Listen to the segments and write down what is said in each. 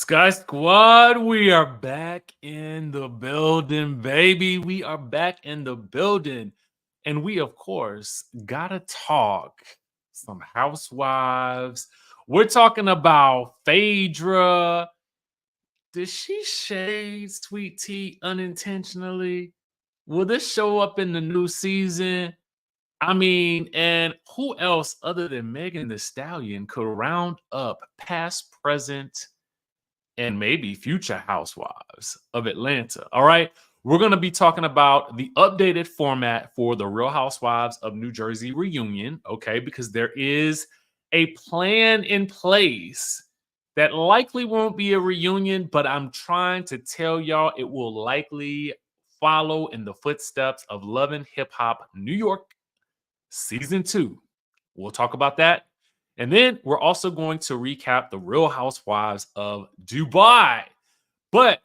Sky Squad, we are back in the building, baby. We are back in the building. And we, of course, gotta talk some housewives. We're talking about Phaedra. Did she shade Sweet Tea unintentionally? Will this show up in the new season? I mean, and who else other than Megan Thee Stallion could round up past, present, and maybe future housewives of Atlanta? All right. We're going to be talking about the updated format for the Real Housewives of New Jersey reunion. Okay. Because there is a plan in place that likely won't be a reunion, but I'm trying to tell y'all it will likely follow in the footsteps of Love and Hip Hop New York season 2. We'll talk about that. And then we're also going to recap the Real Housewives of Dubai. But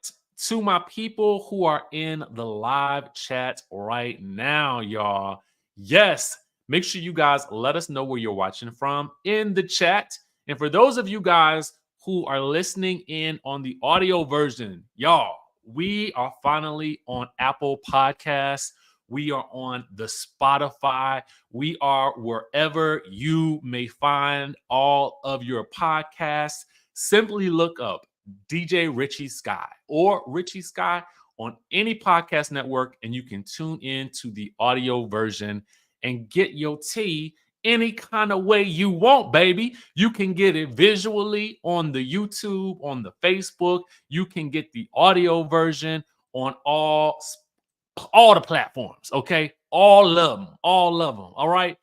to my people who are in the live chat right now, y'all, yes, make sure you guys let us know where you're watching from in the chat. And for those of you guys who are listening in on the audio version, y'all, we are finally on Apple Podcasts. We are on the Spotify. We are wherever you may find all of your podcasts. Simply look up DJ Richie Skye or Richie Skye on any podcast network, and you can tune in to the audio version and get your tea any kind of way you want, baby. You can get it visually on the YouTube, on the Facebook. You can get the audio version on all the platforms, okay? All of them, all of them. All right.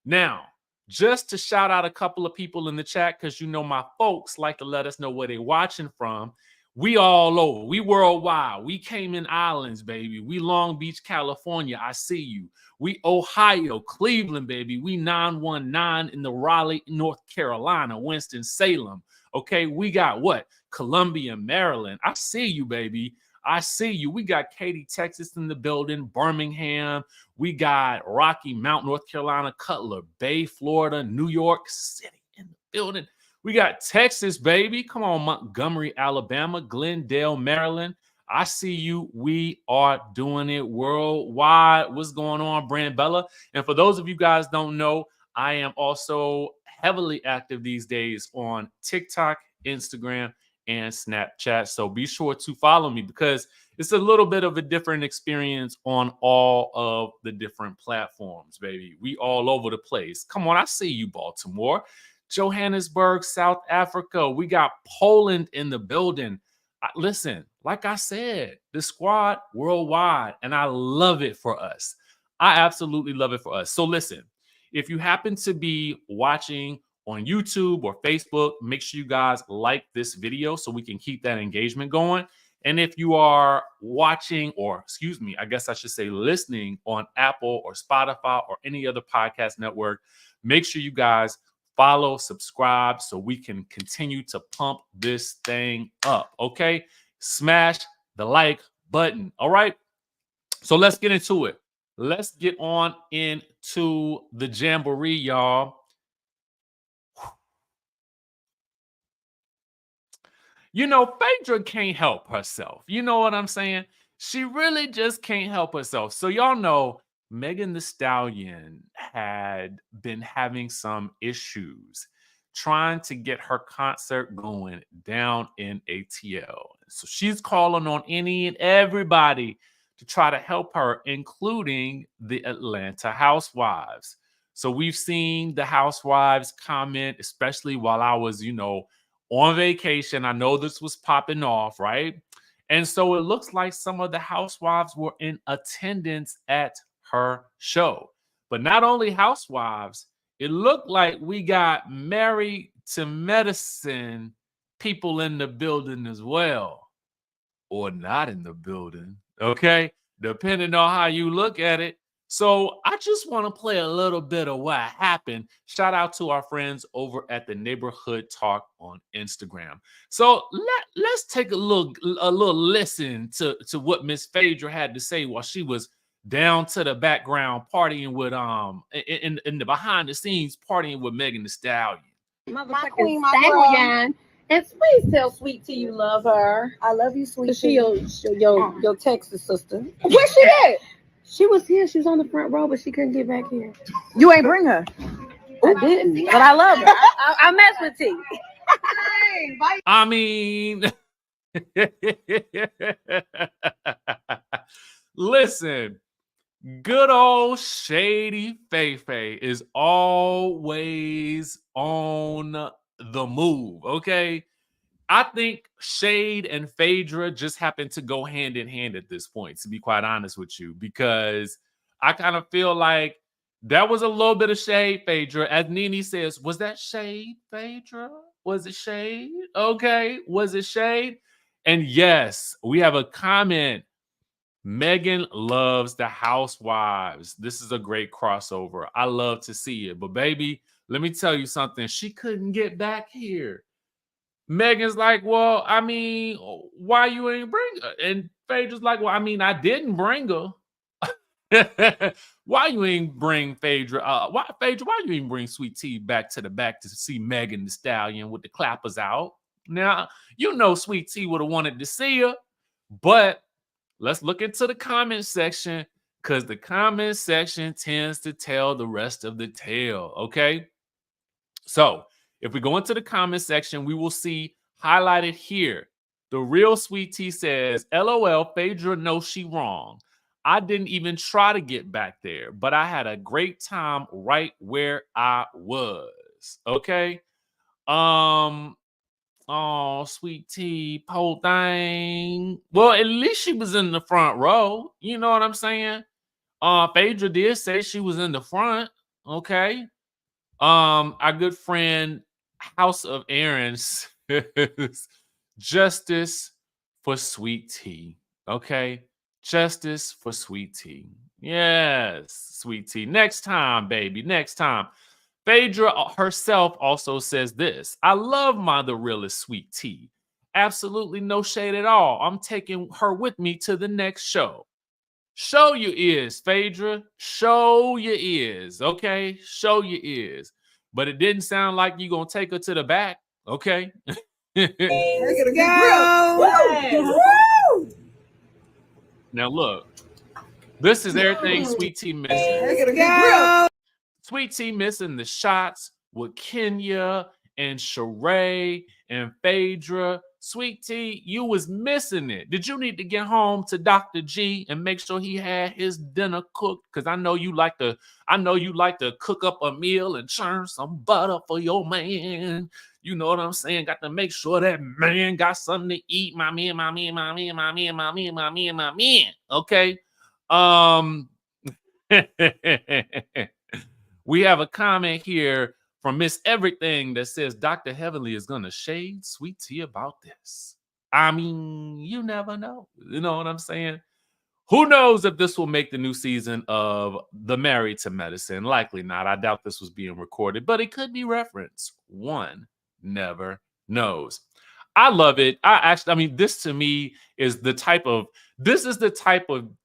Now, just to shout out a couple of people in the chat, because you know my folks like to let us know where they're watching from. We all over. We worldwide. We Cayman Islands, baby. We Long Beach, California. I see you. We Ohio, Cleveland, baby. We 919 in the Raleigh, North Carolina, Winston-Salem. Okay, we got what? Columbia, Maryland. I see you, baby. I see you. We got Katy, Texas in the building, Birmingham. We got Rocky Mount, North Carolina, Cutler Bay, Florida, New York City in the building. We got Texas, baby. Come on, Montgomery, Alabama, Glendale, Maryland. I see you. We are doing it worldwide. What's going on, Brand Bella? And for those of you guys don't know, I am also heavily active these days on TikTok, Instagram, and Snapchat. So be sure to follow me because it's a little bit of a different experience on all of the different platforms, baby. We all over the place. Come on, I see you, Baltimore, Johannesburg, South Africa. We got Poland in the building. Listen, like I said, the squad worldwide, and I love it for us. I absolutely love it for us. So listen, if you happen to be watching on YouTube or Facebook, make sure you guys like this video so we can keep that engagement going. And if you are watching, or excuse me, I guess I should say listening on Apple or Spotify or any other podcast network, make sure you guys follow, subscribe so we can continue to pump this thing up. Okay, smash the like button. All right, so let's get into it. Let's get on into the jamboree, y'all. You know, Phaedra can't help herself. You know what I'm saying? She really just can't help herself. So y'all know Megan Thee Stallion had been having some issues trying to get her concert going down in ATL. So she's calling on any and everybody to try to help her, including the Atlanta Housewives. So we've seen the Housewives comment, especially while I was, on vacation. I know this was popping off, right? And so it looks like some of the housewives were in attendance at her show. But not only housewives, it looked like we got Married to Medicine people in the building as well, or not in the building, okay? Depending on how you look at it. So I just want to play a little bit of what happened. Shout out to our friends over at the Neighborhood Talk on Instagram. So let's take a little listen to what Miss Phaedra had to say while she was down to the background partying with in the behind the scenes partying with Megan Thee Stallion. My queen, my stallion. And please tell Sweet Tea you love her. I love you, sweet Cause she tea. your Texas sister. Where she at? She was here. She was on the front row, but she couldn't get back here. You ain't bring her. I didn't, but I love her. I mess with T. I mean, listen, good old shady Faye is always on the move, okay? I think Shade and Phaedra just happen to go hand in hand at this point, to be quite honest with you, because I kind of feel like that was a little bit of shade, Phaedra. As Nene says, was that shade, Phaedra? Was it shade? Okay, was it shade? And yes, we have a comment. Megan loves the Housewives. This is a great crossover. I love to see it. But baby, let me tell you something. She couldn't get back here. Megan's like, well, I mean, why you ain't bring her? And Phaedra's like, well, I mean, I didn't bring her. Why you ain't bring Phaedra? Why Phaedra? Why you ain't bring Sweet Tea back to the back to see Megan Thee Stallion with the clappers out? Now you know Sweet Tea would have wanted to see her, but let's look into the comment section because the comment section tends to tell the rest of the tale. Okay. So if we go into the comment section, we will see highlighted here. The real Sweet Tea says, LOL, Phaedra knows she wrong. I didn't even try to get back there, but I had a great time right where I was. Okay. Um, oh, Sweet Tea, poor thing. Well, at least she was in the front row. You know what I'm saying? Phaedra did say she was in the front. Okay. Our good friend House of Aaron says justice for Sweet Tea. Okay, justice for Sweet Tea. Yes, Sweet Tea. Next time, baby. Next time. Phaedra herself also says this. I love my the realest Sweet Tea. Absolutely no shade at all. I'm taking her with me to the next show. Show your ears, Phaedra. Show your ears, okay? Show your ears. But it didn't sound like you're going to take her to the back, okay? Now, look, this is everything Sweet Tea missing. Sweet Tea missing the shots with Kenya and Sheree and Phaedra. Sweet Tea, you was missing it. Did you need to get home to Dr. G and make sure he had his dinner cooked? Because I know you like to cook up a meal and churn some butter for your man. You know what I'm saying? Got to make sure that man got something to eat. My man, my man, my man, my man, my man, my man, my man. Okay. We have a comment here from Miss Everything that says Dr. Heavenly is going to shade Sweet Tea about this. I mean, you never know. You know what I'm saying? Who knows if this will make the new season of The Married to Medicine? Likely not. I doubt this was being recorded, but it could be referenced. One never knows. I love it. I mean, this to me is the type of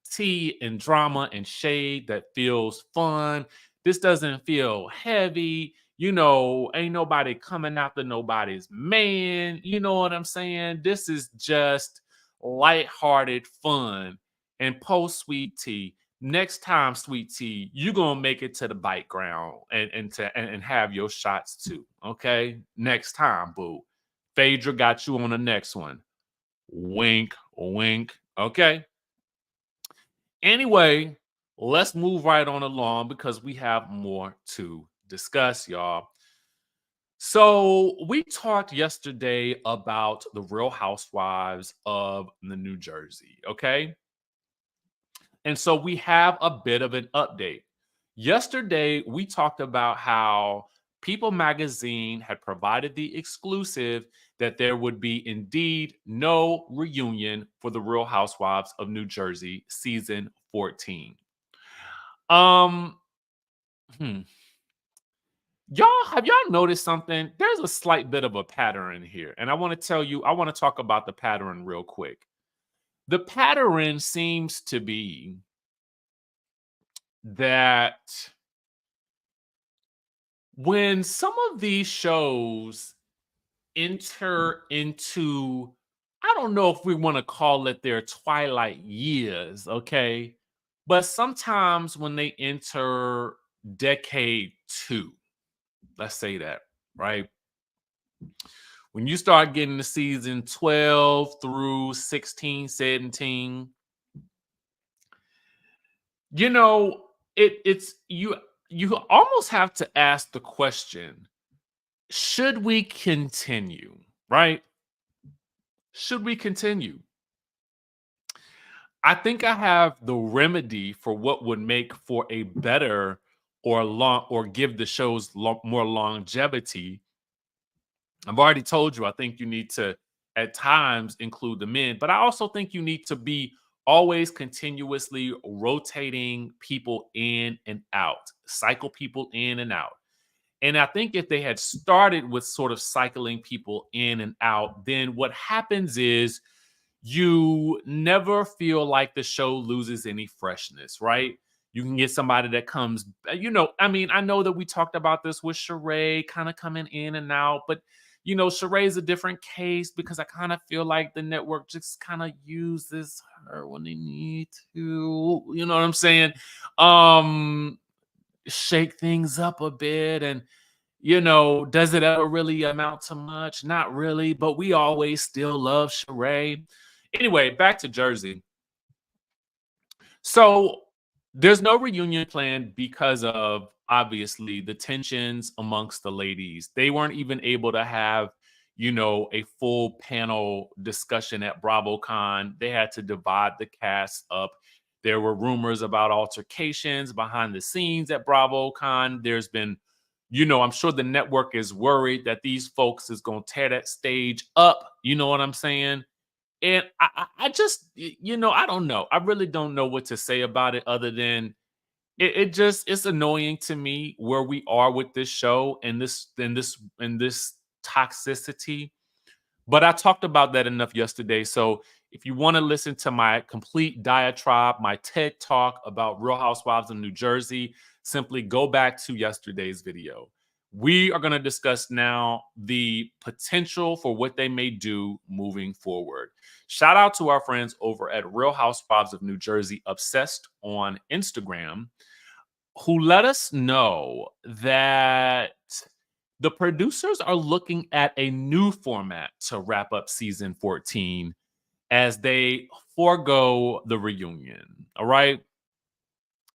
tea and drama and shade that feels fun. This doesn't feel heavy. You know, ain't nobody coming after nobody's man. You know what I'm saying? This is just lighthearted fun. And post Sweet Tea, next time, Sweet Tea, you're gonna make it to the bite ground and have your shots too. Okay. Next time, boo. Phaedra got you on the next one. Wink, wink. Okay. Anyway, let's move right on along because we have more to discuss, y'all. So we talked yesterday about the Real Housewives of the New Jersey, okay? And so we have a bit of an update. Yesterday, we talked about how People Magazine had provided the exclusive that there would be indeed no reunion for the Real Housewives of New Jersey season 14. Um, hmm. Have y'all noticed something? There's a slight bit of a pattern here. And I want to talk about the pattern real quick. The pattern seems to be that when some of these shows enter into, I don't know if we want to call it their twilight years, okay? But sometimes when they enter decade 2, let's say that, right? When you start getting to season 12 through 16, 17, you know, it's you almost have to ask the question, should we continue, right? Should we continue? I think I have the remedy for what would make for a better or give the shows more longevity. I've already told you, I think you need to at times include the men, but I also think you need to be always continuously rotating people in and out, cycle people in and out. And I think if they had started with sort of cycling people in and out, then what happens is you never feel like the show loses any freshness, right? You can get somebody that comes, I mean, I know that we talked about this with Sheree kind of coming in and out, but Sheree is a different case because I kind of feel like the network just kind of uses her when they need to, you know what I'm saying? Shake things up a bit and does it ever really amount to much? Not really, but we always still love Sheree. Anyway, back to Jersey. So there's no reunion planned because of obviously the tensions amongst the ladies. They weren't even able to have, a full panel discussion at BravoCon. They had to divide the cast up. There were rumors about altercations behind the scenes at BravoCon. There's been, I'm sure the network is worried that these folks is going to tear that stage up. You know what I'm saying? And I just, I don't know. I really don't know what to say about it other than it's annoying to me where we are with this show and this toxicity. But I talked about that enough yesterday. So if you want to listen to my complete diatribe, my TED talk about Real Housewives of New Jersey, simply go back to yesterday's video. We are going to discuss now the potential for what they may do moving forward. Shout out to our friends over at Real Housewives of New Jersey Obsessed on Instagram, who let us know that the producers are looking at a new format to wrap up season 14 as they forego the reunion. All right.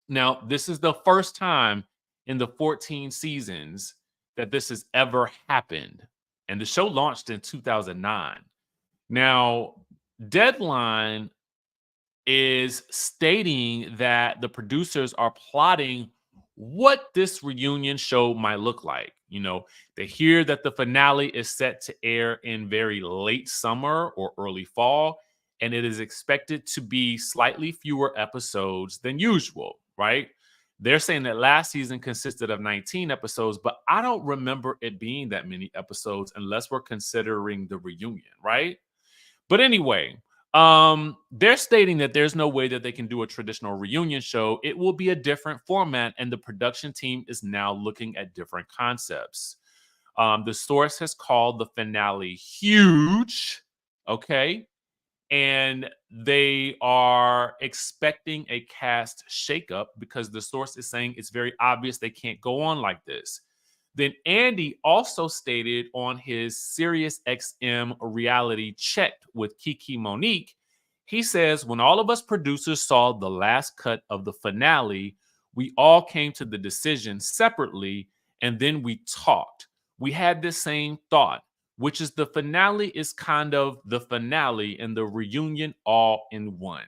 Now, this is the first time in the 14 seasons that this has ever happened. And the show launched in 2009. Now, Deadline is stating that the producers are plotting what this reunion show might look like. They hear that the finale is set to air in very late summer or early fall, and it is expected to be slightly fewer episodes than usual, right? They're saying that last season consisted of 19 episodes, but I don't remember it being that many episodes unless we're considering the reunion, right? But anyway, they're stating that there's no way that they can do a traditional reunion show. It will be a different format, and the production team is now looking at different concepts. The source has called the finale huge, okay? And they are expecting a cast shakeup because the source is saying it's very obvious they can't go on like this. Then Andy also stated on his Sirius XM reality check with Kiki Monique, he says, when all of us producers saw the last cut of the finale, we all came to the decision separately and then we talked. We had the same thought, which is the finale is kind of the finale and the reunion all in one.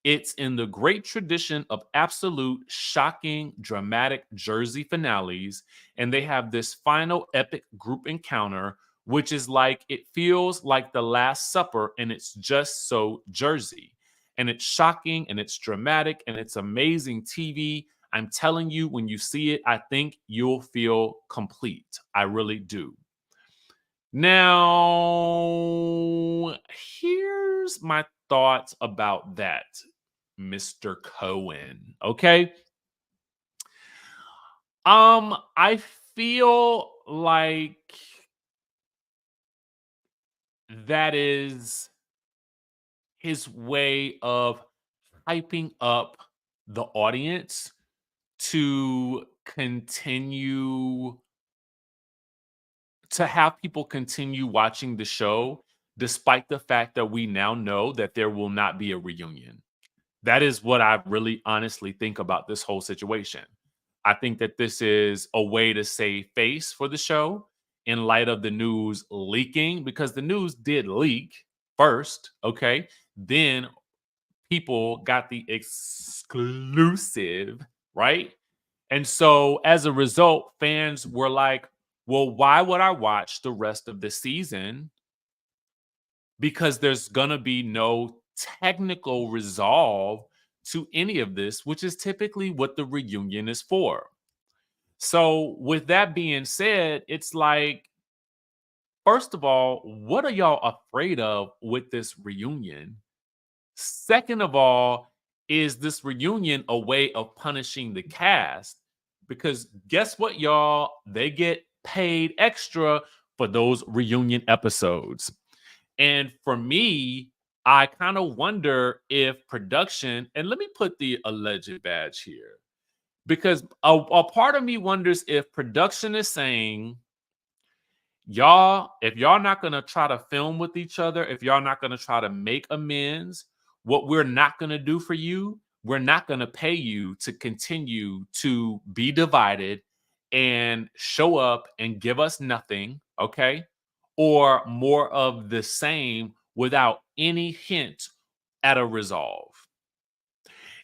It's in the great tradition of absolute, shocking, dramatic Jersey finales. And they have this final epic group encounter, which is like, it feels like the Last Supper, and it's just so Jersey. And it's shocking, and it's dramatic, and it's amazing TV. I'm telling you, when you see it, I think you'll feel complete. I really do. Now, here's my thoughts about that, Mr. Cohen. Okay. I feel like but that is his way of hyping up the audience to continue to have people continue watching the show despite the fact that we now know that there will not be a reunion. That is what I really honestly think about this whole situation. I think that this is a way to save face for the show in light of the news leaking, because the news did leak first, okay? Then people got the exclusive, right? And so as a result, fans were like, well, why would I watch the rest of the season? Because there's going to be no technical resolve to any of this, which is typically what the reunion is for. So, with that being said, it's like, first of all, what are y'all afraid of with this reunion? Second of all, is this reunion a way of punishing the cast? Because guess what, y'all? They get paid extra for those reunion episodes. And for me, I kind of wonder if production, and let me put the alleged badge here, because a part of me wonders if production is saying, y'all, if y'all not going to try to film with each other, if y'all not going to try to make amends, what we're not going to do for you, we're not going to pay you to continue to be divided and show up and give us nothing, okay? Or more of the same without any hint at a resolve.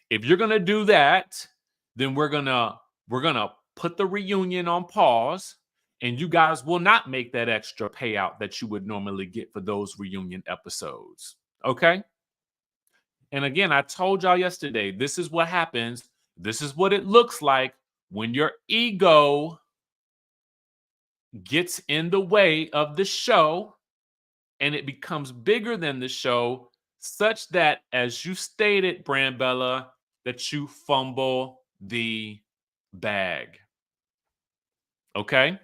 If you're going to do that, then we're going to put the reunion on pause, and you guys will not make that extra payout that you would normally get for those reunion episodes. Okay? And again, I told y'all yesterday, this is what happens. This is what it looks like when your ego gets in the way of the show and it becomes bigger than the show, such that, as you stated, Brambella, that you fumble the bag. Okay?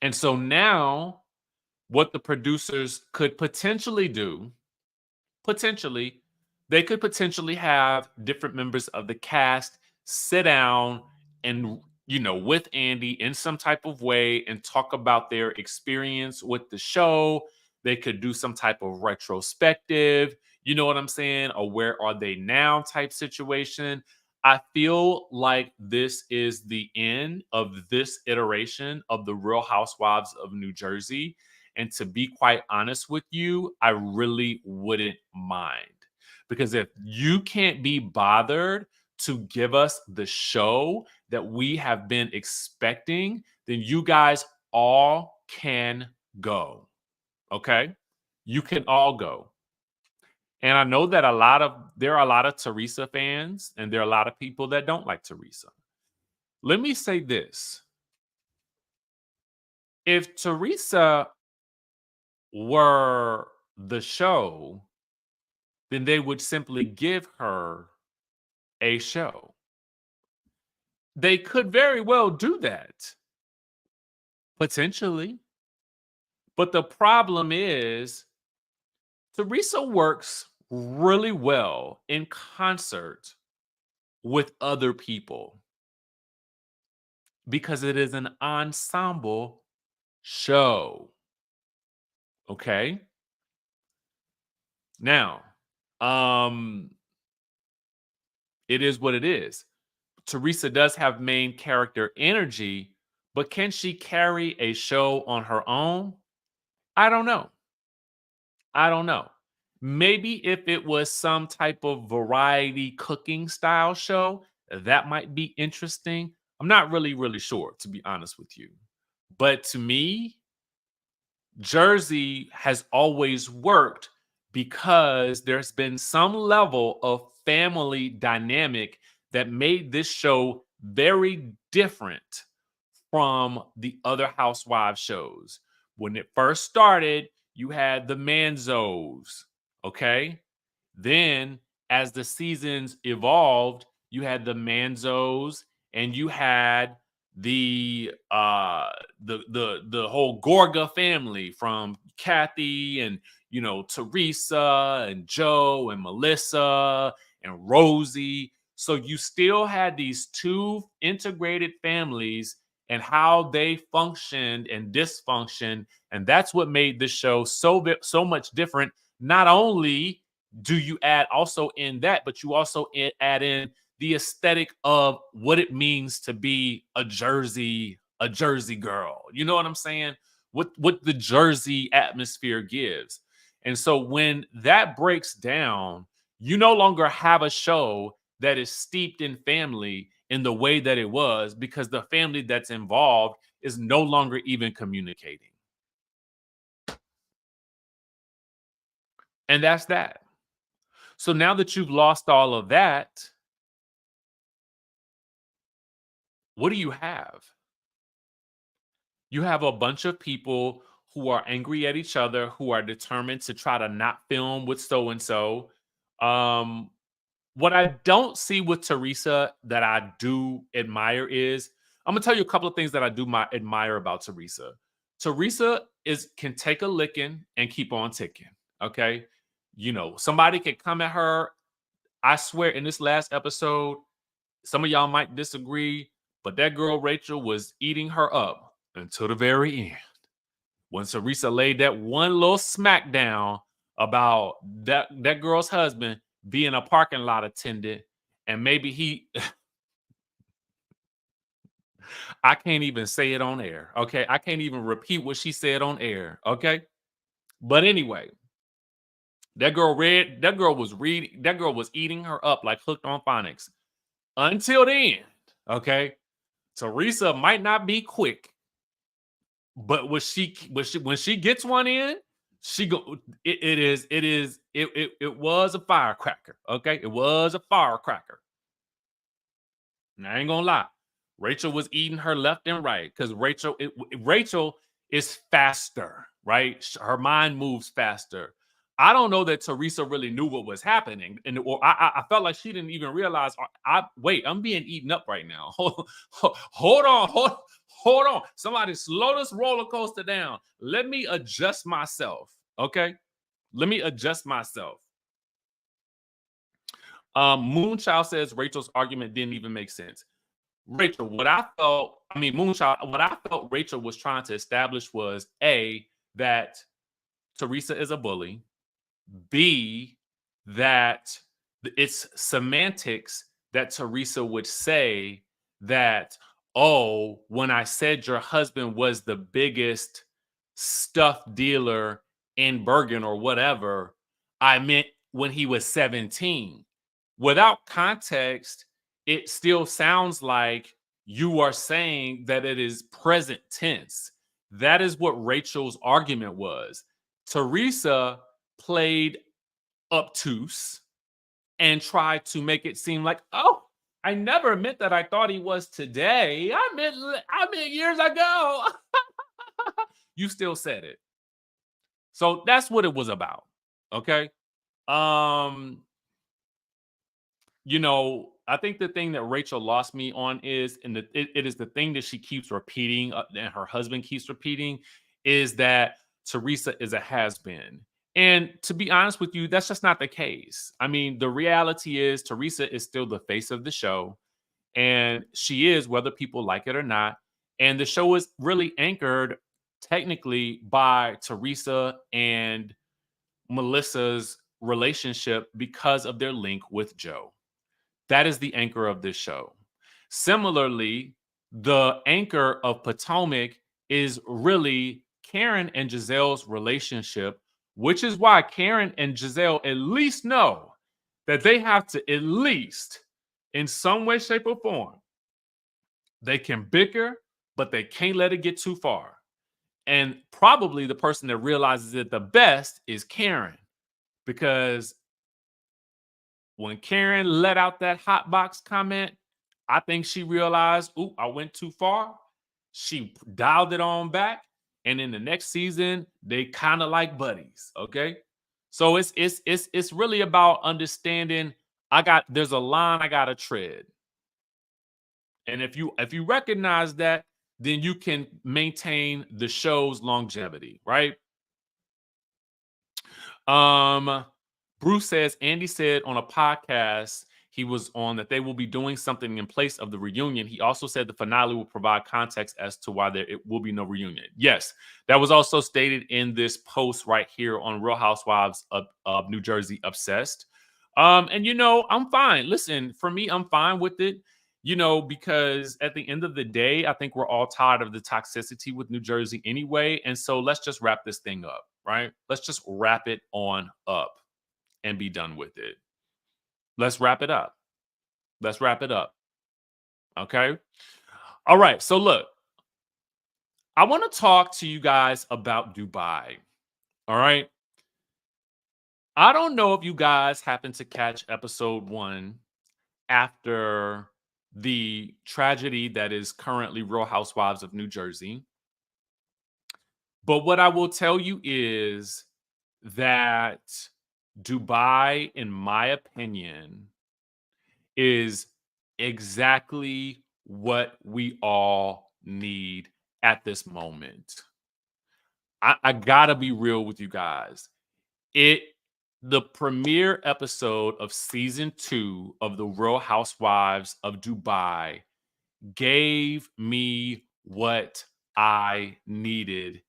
And so now, what the producers could potentially do, potentially, they could potentially have different members of the cast sit down and, with Andy in some type of way and talk about their experience with the show. They could do some type of retrospective, you know what I'm saying? Or where are they now type situation. I feel like this is the end of this iteration of the Real Housewives of New Jersey. And to be quite honest with you, I really wouldn't mind. Because if you can't be bothered to give us the show that we have been expecting, then you guys all can go. Okay? You can all go. And I know that there are a lot of Teresa fans, and there are a lot of people that don't like Teresa. Let me say this. If Teresa were the show, then they would simply give her a show. They could very well do that, potentially. But the problem is, Teresa works really well in concert with other people because it is an ensemble show. Okay? Now, um, it is what it is. Teresa does have main character energy, but can she carry a show on her own? I don't know. I don't know. Maybe if it was some type of variety cooking style show, that might be interesting. I'm not really sure, to be honest with you. But to me, Jersey has always worked because there's been some level of family dynamic that made this show very different from the other housewives shows. When it first started, you had the Manzos, okay? Then, as the seasons evolved, you had the Manzos and you had the whole Gorga family, from Kathy and Teresa and Joe and Melissa and Rosie. So you still had these two integrated families and how they functioned and dysfunctioned, and that's what made this show so much different. Not only do you add also in that, but you also add in the aesthetic of what it means to be a Jersey girl. You know what I'm saying? What the Jersey atmosphere gives. And so when that breaks down, you no longer have a show that is steeped in family in the way that it was, because the family that's involved is no longer even communicating. And that's that. So now that you've lost all of that, what do you have? You have a bunch of people who are angry at each other, who are determined to try to not film with so and so. What I don't see with Teresa that I do admire is, I'm gonna tell you a couple of things that I do admire about Teresa. Teresa can take a licking and keep on ticking. Okay, somebody can come at her. I swear, in this last episode, some of y'all might disagree, but that girl Rachel was eating her up until the very end. When Teresa laid that one little smackdown about that girl's husband being a parking lot attendant, and maybe he I can't even say it on air. Okay. I can't even repeat what she said on air. Okay. But anyway, that girl was eating her up like hooked on phonics until the end. Okay. Teresa might not be quick, but when she gets one in, it was a firecracker. Okay. It was a firecracker. And I ain't gonna lie. Rachel was eating her left and right, because Rachel is faster, right? Her mind moves faster. I don't know that Teresa really knew what was happening, and I felt like she didn't even realize. Wait, I'm being eaten up right now. Hold on. Somebody slow this roller coaster down. Let me adjust myself. Okay, let me adjust myself. Moonchild says Rachel's argument didn't even make sense. Rachel, Moonchild, what I felt Rachel was trying to establish was A, that Teresa is a bully, B, that it's semantics that Teresa would say that, oh, when I said your husband was the biggest stuff dealer in Bergen or whatever, I meant when he was 17. Without context, it still sounds like you are saying that it is present tense. That is what Rachel's argument was. Teresa played obtuse and tried to make it seem like, oh, I never meant that I thought he was today. I meant years ago. You still said it. So that's what it was about. Okay. I think the thing that Rachel lost me on is, and it is the thing that she keeps repeating, and her husband keeps repeating, is that Teresa is a has-been. And to be honest with you, that's just not the case. I mean, the reality is Teresa is still the face of the show, and she is, whether people like it or not. And the show is really anchored technically by Teresa and Melissa's relationship because of their link with Joe. That is the anchor of this show. Similarly, the anchor of Potomac is really Karen and Giselle's relationship, which is why Karen and Giselle at least know that they have to, at least in some way, shape, or form, they can bicker, but they can't let it get too far. And probably the person that realizes it the best is Karen, because when Karen let out that hot box comment, I think she realized, ooh, I went too far. She dialed it on back. And in the next season, they kind of like buddies. Okay. So it's really about understanding there's a line I gotta tread. And if you recognize that, then you can maintain the show's longevity, right? Bruce says Andy said on a podcast he was on that they will be doing something in place of the reunion. He also said the finale will provide context as to why there it will be no reunion. Yes, that was also stated in this post right here on Real Housewives of New Jersey Obsessed. And you know, I'm fine. Listen, for me, I'm fine with it. You know, because at the end of the day, I think we're all tired of the toxicity with New Jersey anyway. And so let's just wrap this thing up, right? Let's just wrap it on up and be done with it. Let's wrap it up. Let's wrap it up. Okay. All right. So look, I want to talk to you guys about Dubai. All right. I don't know if you guys happen to catch episode 1 after the tragedy that is currently Real Housewives of New Jersey. But what I will tell you is that Dubai, in my opinion, is exactly what we all need at this moment. I gotta be real with you guys. The premiere episode of season 2 of the Real Housewives of Dubai gave me what I needed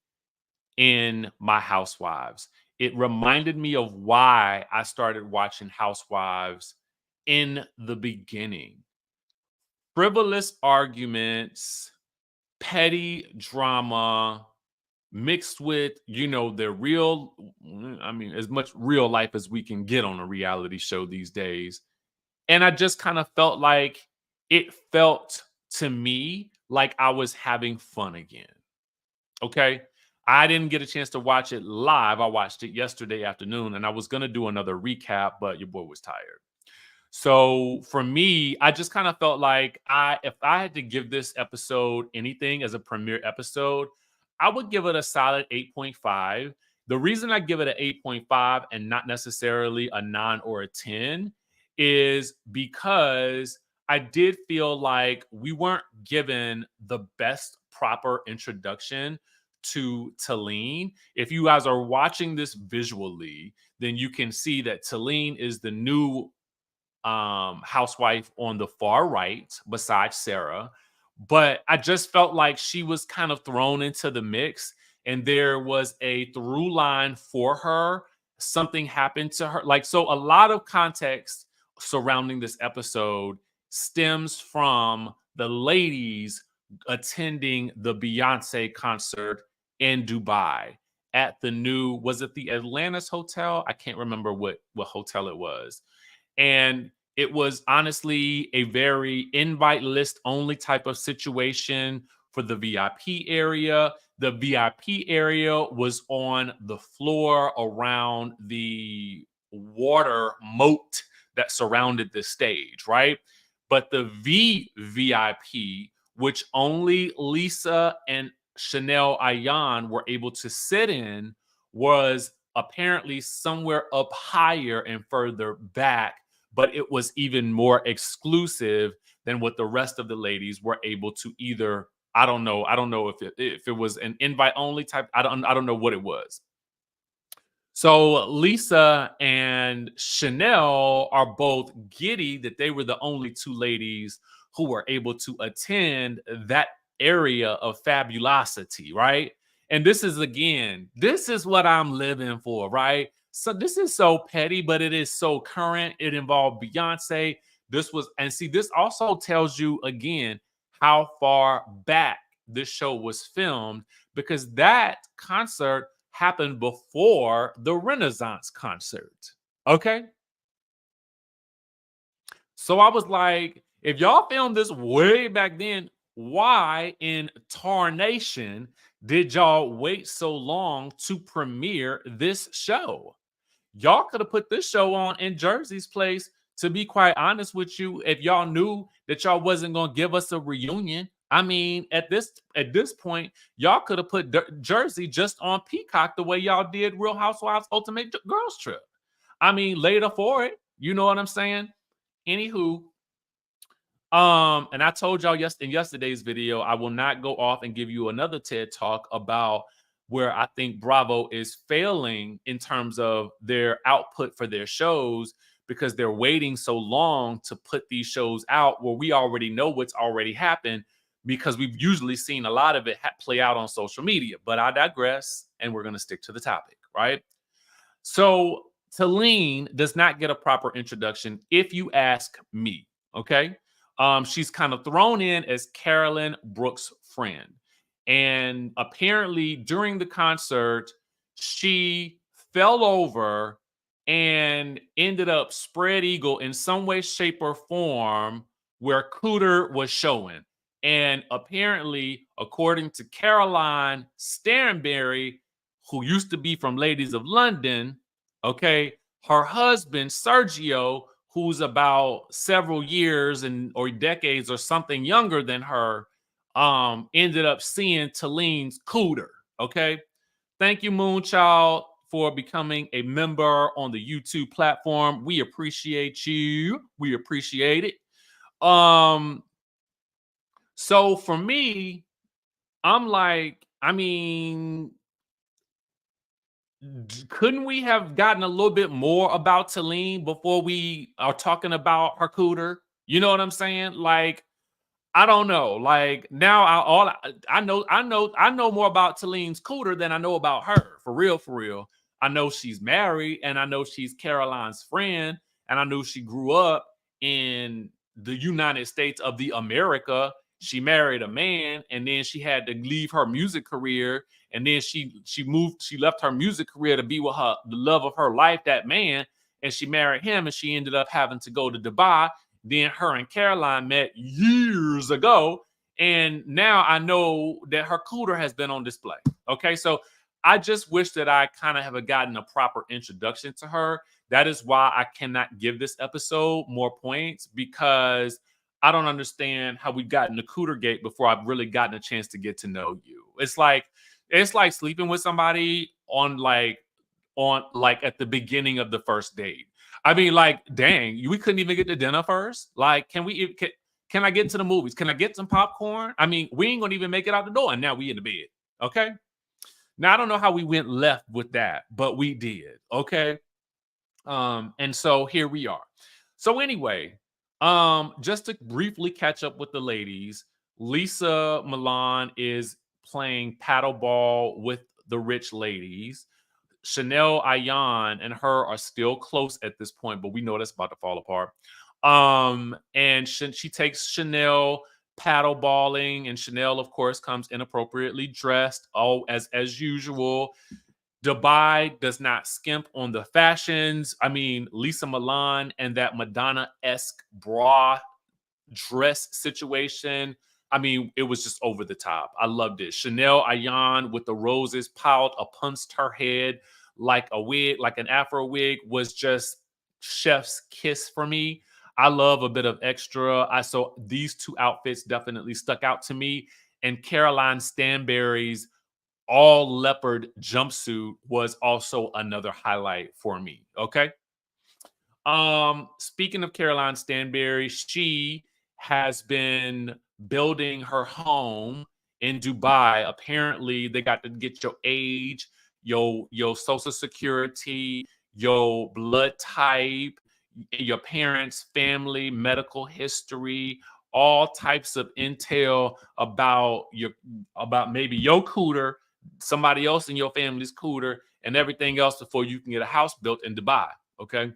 in my Housewives. It reminded me of why I started watching Housewives in the beginning. Frivolous arguments, petty drama, mixed with, you know, the real, I mean, as much real life as we can get on a reality show these days. And I just kind of felt like it felt to me like I was having fun again. Okay. I didn't get a chance to watch it live. I watched it yesterday afternoon and I was going to do another recap, but your boy was tired. So for me, I just kind of felt like if I had to give this episode anything as a premiere episode, I would give it a solid 8.5. The reason I give it an 8.5 and not necessarily a 9 or a 10 is because I did feel like we weren't given the best proper introduction to Talene. If you guys are watching this visually, then you can see that Talene is the new housewife on the far right besides Sarah. But I just felt like she was kind of thrown into the mix and there was a through line for her. Something happened to her. Like, so a lot of context surrounding this episode stems from the ladies attending the Beyonce concert in Dubai at the new, was it the Atlantis Hotel? I can't remember what hotel it was. And it was honestly a very invite list only type of situation for the VIP area. The VIP area was on the floor around the water moat that surrounded the stage, right? But the VVIP, which only Lisa and Chanel Ayan were able to sit in, was apparently somewhere up higher and further back, but it was even more exclusive than what the rest of the ladies were able to either. I don't know if it was an invite only type. I don't know what it was. So Lisa and Chanel are both giddy that they were the only two ladies who were able to attend that area of fabulosity, right? And this is what I'm living for, right? So this is so petty, but it is so current. It involved Beyonce. This also tells you again how far back this show was filmed, because that concert happened before the Renaissance concert. Okay. So I was like, if y'all filmed this way back then, why in tarnation did y'all wait so long to premiere this show? Y'all could have put this show on in Jersey's place, to be quite honest with you, if y'all knew that y'all wasn't going to give us a reunion. I mean, at this point, y'all could have put Jersey just on Peacock the way y'all did Real Housewives Ultimate Girls Trip. I mean, later for it. You know what I'm saying? Anywho, And I told y'all in yesterday's video, I will not go off and give you another TED talk about where I think Bravo is failing in terms of their output for their shows because they're waiting so long to put these shows out where we already know what's already happened because we've usually seen a lot of it play out on social media. But I digress, and we're going to stick to the topic, right? So Talene does not get a proper introduction if you ask me, okay? She's kind of thrown in as Carolyn Brooks' friend. And apparently during the concert, she fell over and ended up spread eagle in some way, shape, or form where Cooter was showing. And apparently, according to Caroline Stanberry, who used to be from Ladies of London, okay, her husband, Sergio, who's about several years or decades or something younger than her, ended up seeing Talene's cooter, okay? Thank you, Moonchild, for becoming a member on the YouTube platform. We appreciate you. We appreciate it. So for me, I'm like, I mean, couldn't we have gotten a little bit more about Talene before we are talking about her cooter? You know what I'm saying? Like, I don't know. Like now, I know more about Talene's cooter than I know about her. For real, for real. I know she's married, and I know she's Caroline's friend, and I knew she grew up in the United States of the America. She married a man, and then she had to leave her music career, and then she left her music career to be with the love of her life, that man, and she married him, and she ended up having to go to Dubai. Then her and Caroline met years ago, and now I know that her cooter has been on display. Okay, so I just wish that I kind of have gotten a proper introduction to her. That is why I cannot give this episode more points, because I don't understand how we've gotten the cooter gate before I've really gotten a chance to get to know you. It's like sleeping with somebody on at the beginning of the first date. I mean, like, dang, we couldn't even get to dinner first. Like, can I get to the movies? Can I get some popcorn? I mean, we ain't gonna even make it out the door, and now we in the bed. Okay. Now I don't know how we went left with that, but we did. Okay. And so here we are. So anyway, just to briefly catch up with the ladies, Lisa Milan is playing paddleball with the rich ladies. Chanel Ayan and her are still close at this point, but we know that's about to fall apart. And she takes Chanel paddleballing, and Chanel, of course, comes inappropriately dressed, as usual. Dubai does not skimp on the fashions. I mean, Lisa Milan and that Madonna-esque bra dress situation, I mean, it was just over the top. I loved it. Chanel Ayan with the roses piled upon her head like a wig, like an Afro wig, was just chef's kiss for me. I love a bit of extra. So these two outfits definitely stuck out to me. And Caroline Stanberry's all leopard jumpsuit was also another highlight for me. Okay. Speaking of Caroline Stanberry, she has been building her home in Dubai. Apparently, they got to get your age, your social security, your blood type, your parents' family, medical history, all types of intel about maybe your cooter, somebody else in your family's cooter, and everything else before you can get a house built in Dubai. Okay.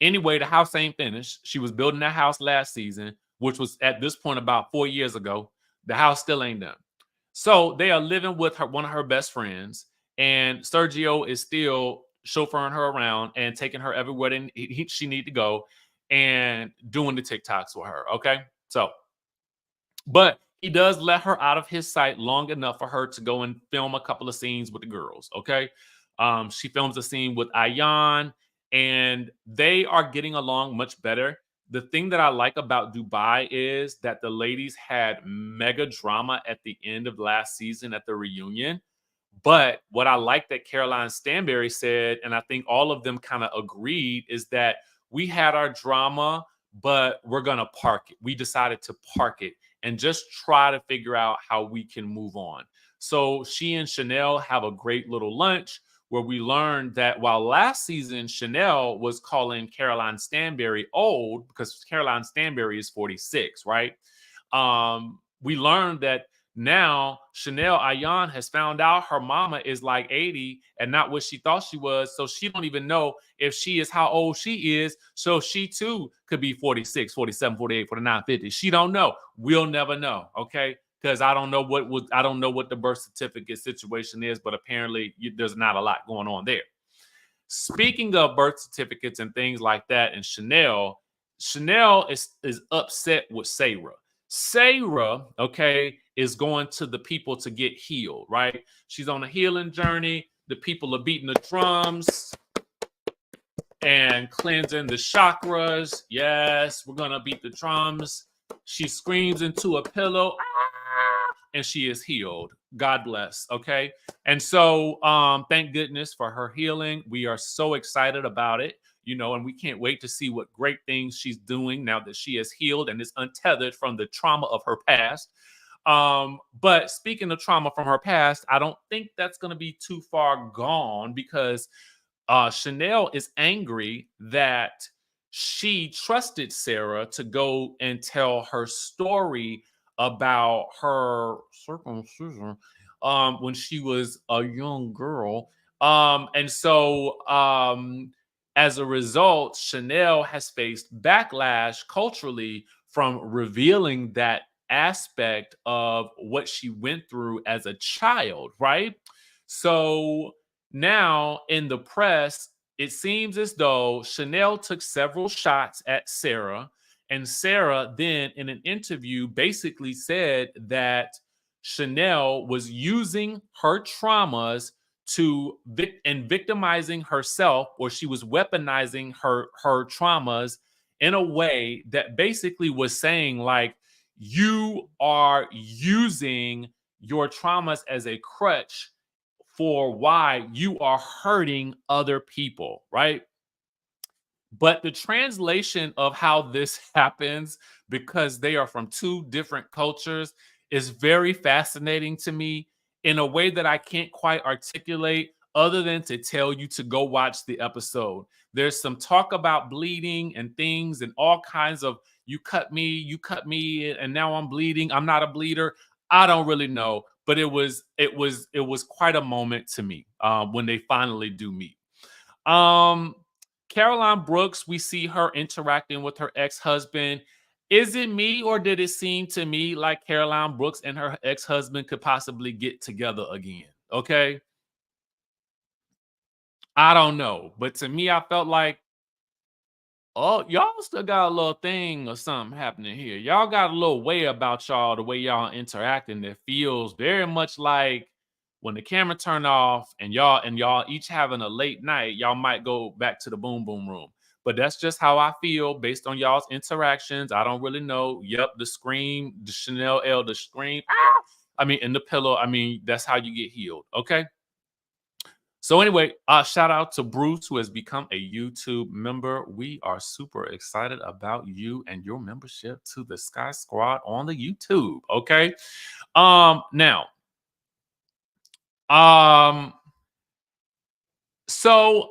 Anyway, the house ain't finished. She was building that house last season, which was at this point about 4 years ago. The house still ain't done. So they are living with one of her best friends, and Sergio is still chauffeuring her around and taking her everywhere she need to go and doing the TikToks with her. Okay. So, but he does let her out of his sight long enough for her to go and film a couple of scenes with the girls. Okay. She films a scene with Ayan, and they are getting along much better. The thing that I like about Dubai is that the ladies had mega drama at the end of last season at the reunion. But what I like that Caroline Stanberry said, and I think all of them kind of agreed, is that we had our drama, but we're going to park it. We decided to park it and just try to figure out how we can move on. So she and Chanel have a great little lunch where we learned that while last season Chanel was calling Caroline Stanbury old because Caroline Stanbury is 46, right? We learned that now Chanel Ayan has found out her mama is like 80 and not what she thought she was. So she don't even know if she is how old she is. So she too could be 46, 47, 48, 49, 50. She don't know. We'll never know. Okay. Because I don't know what the birth certificate situation is, but apparently there's not a lot going on there. Speaking of birth certificates and things like that, and Chanel is upset with Sarah. Sarah, okay, is going to the people to get healed, right? She's on a healing journey. The people are beating the drums and cleansing the chakras. Yes, we're gonna beat the drums. She screams into a pillow, and she is healed. God bless. Okay. And so thank goodness for her healing. We are so excited about it, and we can't wait to see what great things she's doing now that she is healed and is untethered from the trauma of her past. But speaking of trauma from her past, I don't think that's going to be too far gone because Chanel is angry that she trusted Sarah to go and tell her story about her circumcision when she was a young girl. And so as a result, Chanel has faced backlash culturally from revealing that aspect of what she went through as a child, right? So now in the press, it seems as though Chanel took several shots at Sarah, and Sarah then in an interview basically said that Chanel was using her traumas and victimizing herself, or she was weaponizing her traumas in a way that basically was saying like, you are using your traumas as a crutch for why you are hurting other people, right? But the translation of how this happens, because they are from two different cultures, is very fascinating to me in a way that I can't quite articulate other than to tell you to go watch the episode. There's some talk about bleeding and things and all kinds of you cut me, and now I'm bleeding. I'm not a bleeder. I don't really know, but it was quite a moment to me when they finally do meet. Caroline Brooks, we see her interacting with her ex-husband. Is it me, or did it seem to me like Caroline Brooks and her ex-husband could possibly get together again? Okay. I don't know. But to me, I felt like, oh, y'all still got a little thing or something happening here. Y'all got a little way about y'all, the way y'all interacting that feels very much like when the camera turned off and y'all each having a late night, y'all might go back to the boom boom room. But that's just how I feel based on y'all's interactions. I don't really know. Yep, the scream, the Chanel L, the scream. I mean, in the pillow. I mean, that's how you get healed. Okay. So anyway, shout out to Bruce, who has become a YouTube member. We are super excited about you and your membership to the Sky Squad on the YouTube. Okay. Now, so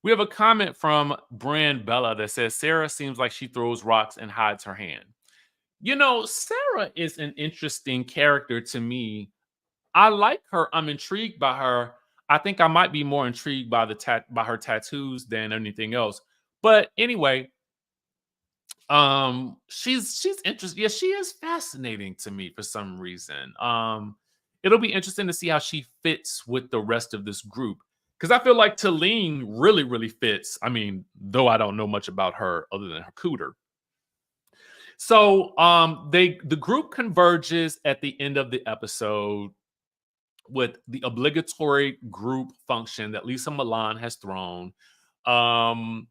we have a comment from Brand Bella that says Sarah seems like she throws rocks and hides her hand. Sarah is an interesting character to me. I like her. I'm intrigued by her. I think I might be more intrigued by by her tattoos than anything else. But anyway, she's interesting. Yeah, she is fascinating to me for some reason. It'll be interesting to see how she fits with the rest of this group because I feel like Talene really, really fits. I mean, though I don't know much about her other than her cooter. So, the group converges at the end of the episode with the obligatory group function that Lisa Milan has thrown. There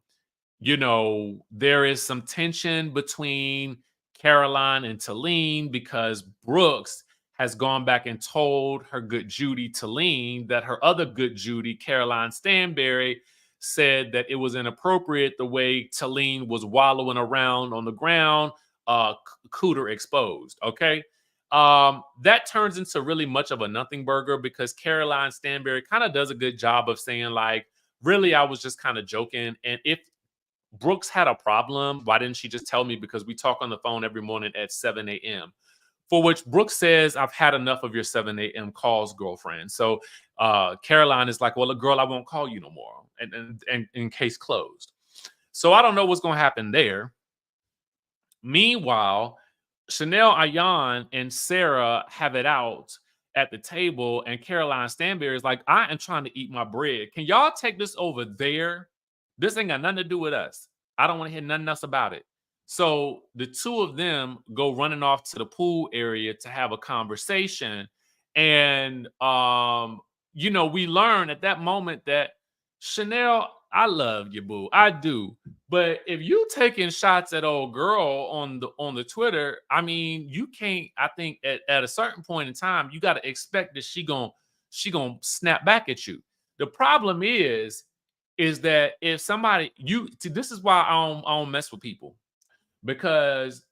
is some tension between Caroline and Talene because Brooks has gone back and told her good Judy Talene that her other good Judy, Caroline Stanbury, said that it was inappropriate the way Talene was wallowing around on the ground, cooter exposed. Okay. That turns into really much of a nothing burger because Caroline Stanberry kind of does a good job of saying, like, really, I was just kind of joking. And if Brooks had a problem, why didn't she just tell me? Because we talk on the phone every morning at 7 a.m. For which Brooks says, I've had enough of your 7 a.m. calls, girlfriend. So Caroline is like, well, girl, I won't call you no more. And in case closed. So I don't know what's going to happen there. Meanwhile, Chanel Ayan and Sarah have it out at the table, and Caroline Stanberry is like, I am trying to eat my bread. Can y'all take this over there? This ain't got nothing to do with us. I don't want to hear nothing else about it. So the two of them go running off to the pool area to have a conversation. And we learn at that moment that Chanel, I love you, boo. I do. But if you taking shots at old girl on the Twitter, I mean, you can't. I think at a certain point in time, you got to expect that she gonna snap back at you. The problem is that if somebody this is why I don't mess with people, because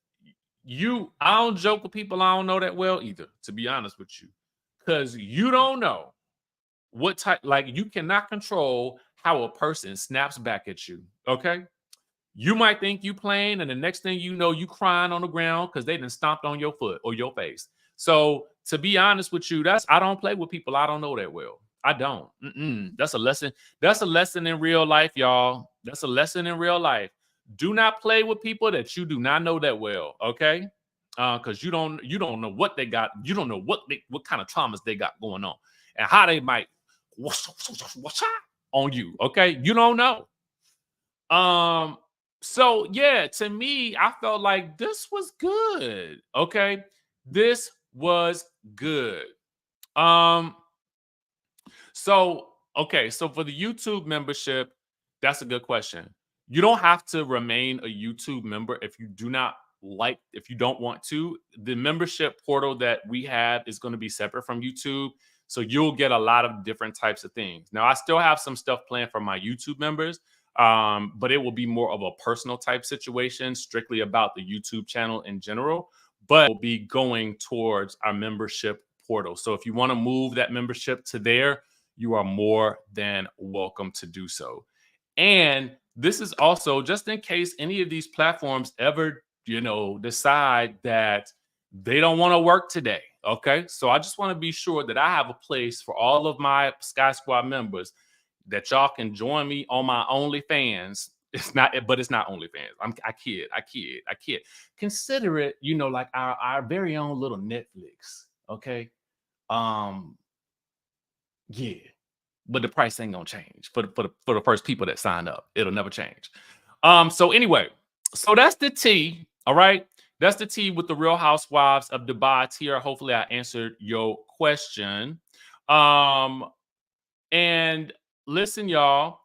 I don't joke with people I don't know that well either, to be honest with you, because you don't know what type, like, you cannot control how a person snaps back at you. Okay. You might think you playing, and the next thing you know, you crying on the ground because they done stomped on your foot or your face. So to be honest with you, I don't play with people I don't know that well. I don't. That's a lesson. That's a lesson in real life, y'all. That's a lesson in real life. Do not play with people that you do not know that well. Okay. Because you don't know what they got. You don't know what kind of traumas they got going on and how they might on you. Okay. You don't know. So yeah, to me, I felt like this was good. Okay. This was good. So for the YouTube membership, that's a good question. You don't have to remain a YouTube member if you don't want to. The membership portal that we have is going to be separate from YouTube. So you'll get a lot of different types of things. Now, I still have some stuff planned for my YouTube members, but it will be more of a personal type situation, strictly about the YouTube channel in general, but will be going towards our membership portal. So if you want to move that membership to there, you are more than welcome to do so. And this is also just in case any of these platforms ever, decide that they don't want to work today. Okay. So I just want to be sure that I have a place for all of my Sky Squad members that y'all can join me on my OnlyFans. It's not OnlyFans. I kid. Consider it, like our very own little Netflix. Okay. Yeah. But the price ain't gonna change for the first people that sign up. It'll never change. So anyway, so that's the tea. All right. That's the tea with the Real Housewives of Dubai. Tia, hopefully I answered your question. And listen, y'all,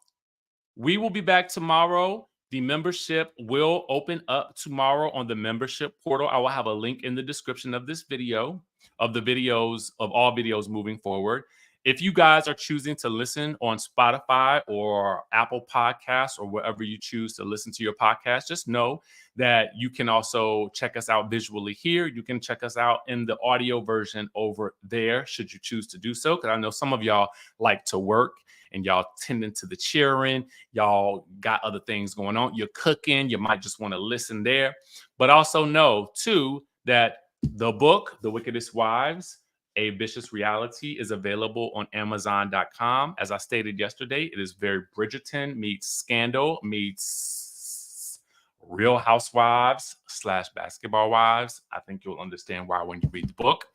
we will be back tomorrow. The membership will open up tomorrow on the membership portal. I will have a link in the description of this video, of all videos moving forward. If you guys are choosing to listen on Spotify or Apple Podcasts or wherever you choose to listen to your podcast, just know that you can also check us out visually here. You can check us out in the audio version over there, should you choose to do so, because I know some of y'all like to work and y'all tending to the cheering. Y'all got other things going on. You're cooking. You might just want to listen there. But also know, too, that the book, The Wickedest Wives, A Vicious Reality, is available on Amazon.com. As I stated yesterday, it is very Bridgerton meets Scandal meets Real Housewives / Basketball Wives. I think you'll understand why when you read the book.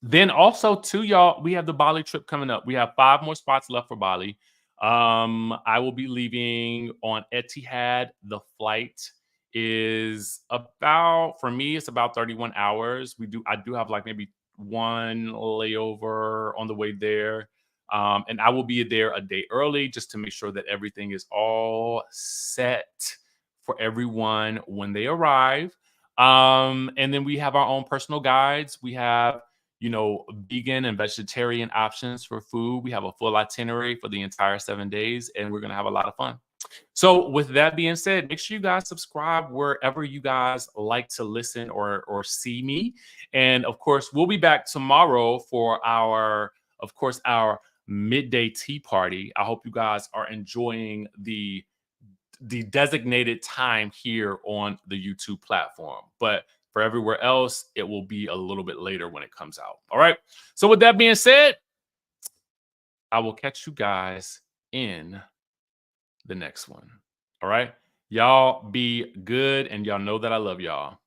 Then also, too, y'all, we have the Bali trip coming up. We have 5 more spots left for Bali. I will be leaving on Etihad. The flight is for me, it's about 31 hours. I do have like maybe one layover on the way there. And I will be there a day early just to make sure that everything is all set for everyone when they arrive. And then we have our own personal guides. We have, vegan and vegetarian options for food. We have a full itinerary for the entire 7 days, and we're going to have a lot of fun. So with that being said, make sure you guys subscribe wherever you guys like to listen or see me. And of course, we'll be back tomorrow for our midday tea party. I hope you guys are enjoying the designated time here on the YouTube platform. But for everywhere else, it will be a little bit later when it comes out. All right. So with that being said, I will catch you guys in the next one. All right. Y'all be good, and y'all know that I love y'all.